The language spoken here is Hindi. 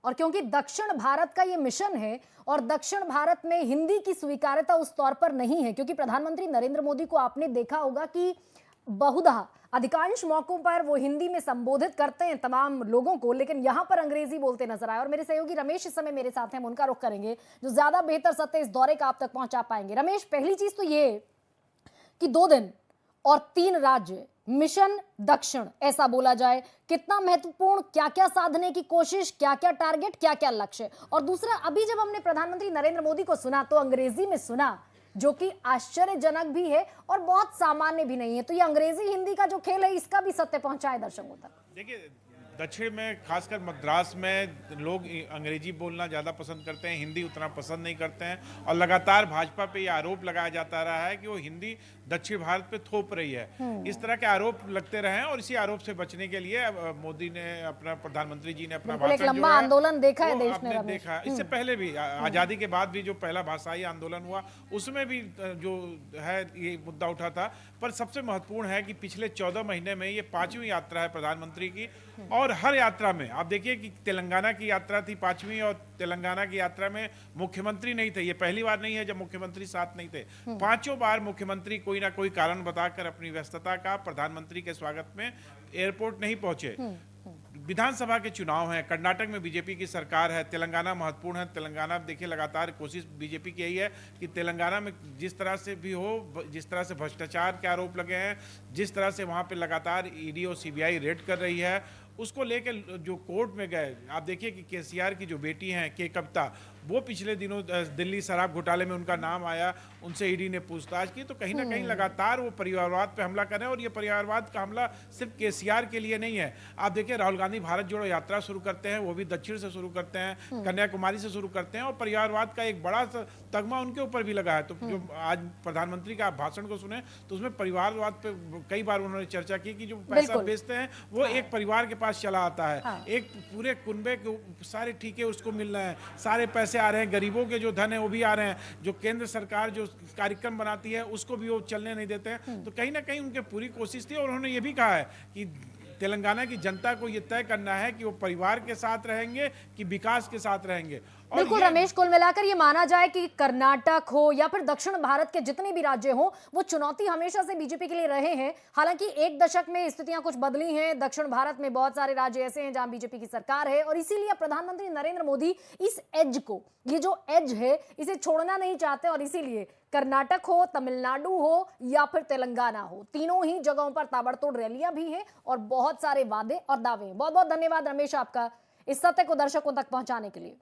और क्योंकि दक्षिण भारत का ये मिशन है और दक्षिण भारत में हिंदी की स्वीकार्यता उस तौर पर नहीं है, क्योंकि प्रधानमंत्री नरेंद्र मोदी को आपने देखा होगा कि बहुधा अधिकांश मौकों पर वो हिंदी में संबोधित करते हैं तमाम लोगों को, लेकिन यहां पर अंग्रेजी बोलते नजर आए। और मेरे सहयोगी रमेश इस समय मेरे साथ हैं, हम उनका रुख करेंगे जो ज्यादा बेहतर सत्य इस दौरे का आप तक पहुंचा पाएंगे। रमेश, पहली चीज तो ये कि 2 दिन और 3 राज्य मिशन दक्षिण ऐसा बोला जाए, कितना महत्वपूर्ण, क्या क्या साधने की कोशिश, क्या क्या टारगेट, क्या क्या लक्ष्य। और दूसरा, अभी जब हमने प्रधानमंत्री नरेंद्र मोदी को सुना तो अंग्रेजी में सुना, जो कि आश्चर्यजनक भी है और बहुत सामान्य भी नहीं है। तो ये अंग्रेजी हिंदी का जो खेल है, इसका भी सत्य पहुंचाए दर्शकों तक। देखिए, दक्षिण में खासकर मद्रास में लोग अंग्रेजी बोलना ज़्यादा पसंद करते हैं, हिंदी उतना पसंद नहीं करते हैं। और लगातार भाजपा पे ये आरोप लगाया जाता रहा है कि वो हिंदी दक्षिण भारत पे थोप रही है। इस तरह के आरोप लगते रहे हैं और इसी आरोप से बचने के लिए मोदी ने अपना, प्रधानमंत्री जी ने अपना एक लंबा आंदोलन देखा है देश ने। देखा इससे पहले भी आज़ादी के बाद भी जो पहला भाषाई आंदोलन हुआ उसमें भी जो है ये मुद्दा उठा था। पर सबसे महत्वपूर्ण है कि पिछले 14 महीने में ये 5वीं यात्रा है प्रधानमंत्री की, और हर यात्रा में आप देखिए कि तेलंगाना की यात्रा थी 5वीं, और तेलंगाना की यात्रा में मुख्यमंत्री नहीं थे। ये पहली बार नहीं है जब मुख्यमंत्री साथ नहीं थे। 5 बार मुख्यमंत्री कोई ना कोई कारण बताकर अपनी व्यस्तता का प्रधानमंत्री के स्वागत में एयरपोर्ट नहीं पहुंचे। विधानसभा के चुनाव हैं, कर्नाटक में बीजेपी की सरकार है, तेलंगाना महत्वपूर्ण है। तेलंगाना देखिए लगातार कोशिश बीजेपी की यही है कि तेलंगाना में जिस तरह से भी हो, जिस तरह से भ्रष्टाचार के आरोप लगे हैं, जिस तरह से वहाँ पे लगातार ईडी और सीबीआई रेड कर रही है, उसको लेके जो कोर्ट में गए। आप देखिए कि केसीआर की जो बेटी हैं के कविता, वो पिछले दिनों दिल्ली शराब घोटाले में उनका नाम आया, उनसे ईडी ने पूछताछ की। तो कहीं ना कहीं लगातार वो परिवारवाद पे हमला कर रहे हैं, और ये परिवारवाद का हमला सिर्फ केसीआर के लिए नहीं है। आप देखिए राहुल गांधी भारत जोड़ो यात्रा शुरू करते हैं, वो भी दक्षिण से शुरू करते हैं, कन्याकुमारी से शुरू करते हैं, और परिवारवाद का एक बड़ा तगमा उनके ऊपर भी लगा है। तो जो आज प्रधानमंत्री का भाषण को सुने तो उसमें परिवारवाद पे कई बार उन्होंने चर्चा की कि जो पैसा बेचते हैं वो एक परिवार के पास चला आता है, एक पूरे कुनबे के सारे ठीके उसको मिल रहे हैं, सारे पैसे आ रहे हैं, गरीबों के जो धन है वो भी आ रहे हैं, जो केंद्र सरकार जो कार्यक्रम बनाती है उसको भी वो चलने नहीं देते हैं। तो कहीं ना कहीं उनकी पूरी कोशिश थी, और उन्होंने ये भी कहा है कि तेलंगाना की जनता को ये तय करना है कि वो परिवार के साथ रहेंगे कि विकास के साथ रहेंगे। बिल्कुल रमेश, कुल मिलाकर ये माना जाए कि कर्नाटक हो या फिर दक्षिण भारत के जितने भी राज्य हो, वो चुनौती हमेशा से बीजेपी के लिए रहे हैं। हालांकि एक दशक में स्थितियां कुछ बदली हैं, दक्षिण भारत में बहुत सारे राज्य ऐसे हैं जहां बीजेपी की सरकार है, और इसीलिए प्रधानमंत्री नरेंद्र मोदी इस एज को, ये जो एज है, इसे छोड़ना नहीं चाहते। और इसीलिए कर्नाटक हो, तमिलनाडु हो या फिर तेलंगाना हो, तीनों ही जगहों पर ताबड़तोड़ रैलियां भी हैं और बहुत सारे वादे और दावे हैं। बहुत बहुत धन्यवाद रमेश आपका इस सत्य को दर्शकों तक पहुंचाने के लिए।